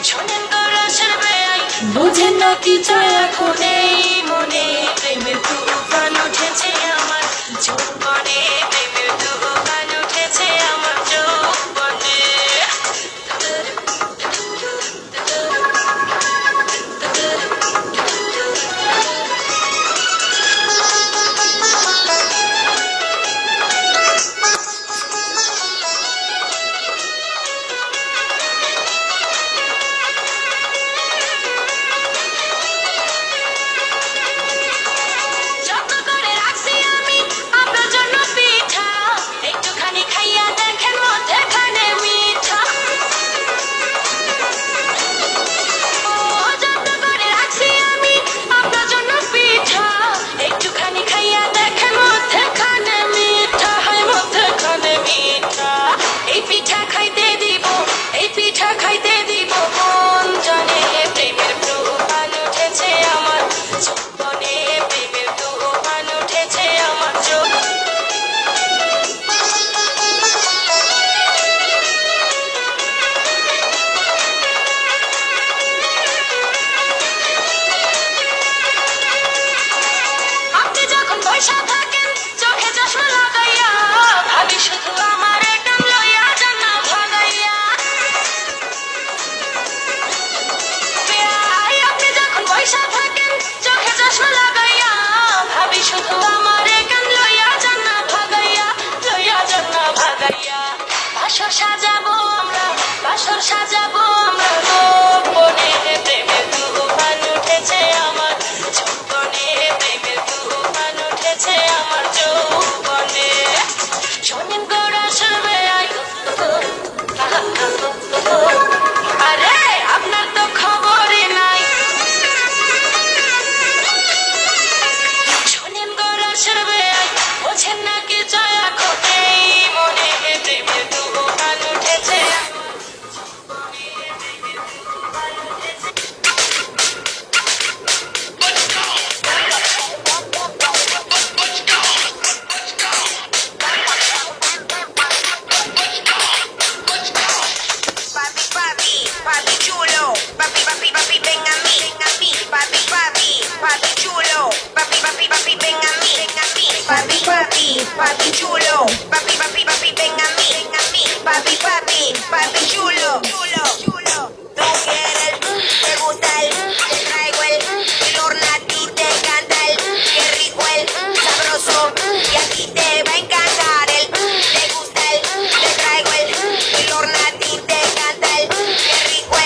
শোনেন তো রসের বেয়াই, বোঝেন না কি চায় এখন এই মনে, প্রেমের তুফান উঠেছে আমার যৌবনে, প্রেমের তুফান উঠেছে আমার যৌবনে। যত্ন করে রাখছি আমি আপনার জন্য পিঠা, একটুখানি খাইয়া দেখেন মধ্যেখানে মিঠা। ও যত্ন করে রাখছি আমি আপনার জন্য পিঠা, একটুখানি খাইয়া দেখেন মধ্যেখানে মিঠা, হয় মধ্যেখানে মিঠা। এই পিঠা খাইতে দিব, এই পিঠা খাইতে দিব মন জানে, প্রেমের তুফান উঠেছে আমার যৌবনে, প্রেমের তুফান উঠেছে আমার যৌবনে। আপনি যখন বসে থাকেন চোখে চশমা লাগাইয়া, ভাবি শুধু আমার একদম লইয়া যান না ভাগাইয়া। বেয়াই, আপনি যখন বসে থাকেন চোখে চশমা লাগাইয়া, ভাবি শুধু আমার একদম লইয়া যান না ভাগাইয়া, লইয়া যান না ভাগাইয়া। বাসর সাজাবো আমরা, বাসর সাজাবো আমরা গোপনে, প্রেমের তুফান উঠেছে আমার যৌবনে, প্রেমের তুফান উঠেছে আমার যৌবনে। শোনেন গো রসের বেয়াই, আরে আপনার তো খবরই নাই। শোনেন গো রসের বেয়াই, বোঝেন না কি চায় এখন এই মনে, প্রেমের তুফান উঠেছে Papi, papi, papi chulo, papi, papi, papi, ven a mí, papi, papi, papi chulo, papi, papi, papi, ven a mí, papi, papi, papi chulo, papi, papi, papi, ven a mí, papi, papi, papi chulo, chulo, chulo. Tú quieres, te gusta te traigo el horno a ti te encanta qué rico sabroso, y a ti te va a encantar te gusta te traigo el horno a ti te encanta qué rico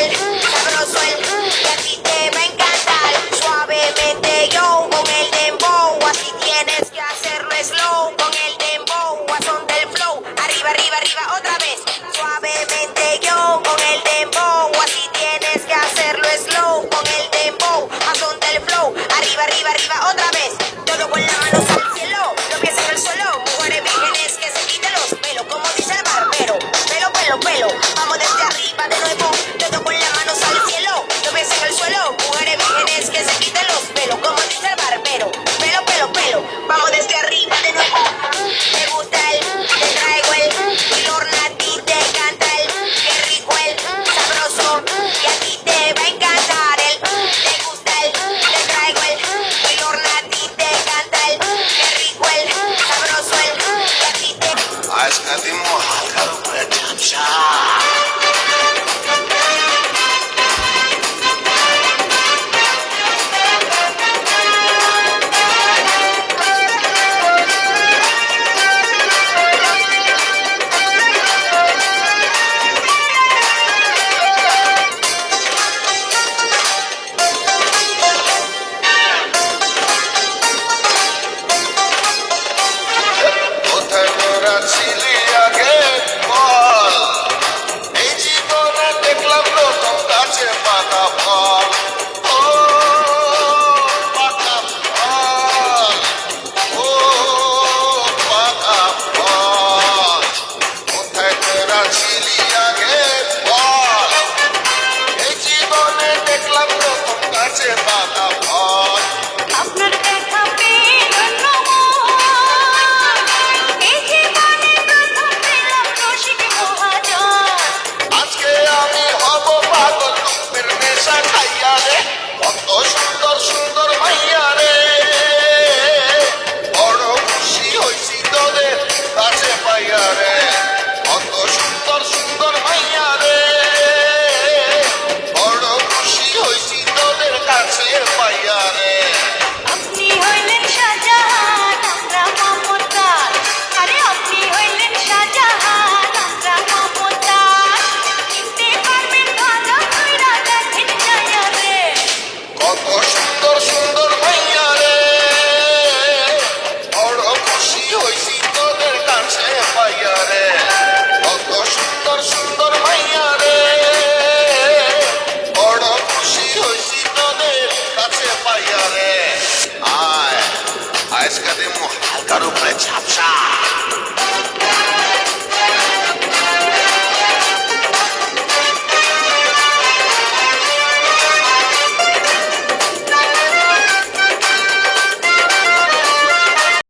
sabroso y a ti te va a encantar. Suavemente yo con el dembow, así tienes que hacerlo slow, con el dembow, a son del flow, arriba, arriba, arriba, otra vez. Suavemente yo con el dembow, así tienes que hacerlo slow, con el dembow, a son del flow, arriba, arriba, arriba, otra vez. Todo con las manos al cielo, los pies en el suelo, mujeres vírgenes que se quiten los pelos, como dice el barbero, pelo, pelo, pelo, vamos desde arriba de nuevo, todo con las manos al cielo, los pies en el suelo, mujeres vírgenes que se quiten los pelos, como dice el barbero, pelo, pelo, pelo, vamos desde arriba de nuevo. Te gusta te traigo el horno a ti te encanta qué rico sabroso, y a ti te va a encantar te gusta te traigo el horno a ti te encanta qué rico sabroso, y a ti te আজকে দিন মহাকার উপরে ঝাপসা কোথায় তোরা ছিলি আগে বল, এই জীবনে দেখলাম প্রথম গাছে পাকা ফল, ও পাকা ফল, ও পাকা ফল। কোথায় তোরা ছিলি আগে বল, এই জীবনে দেখলাম প্রথম গাছে পাকা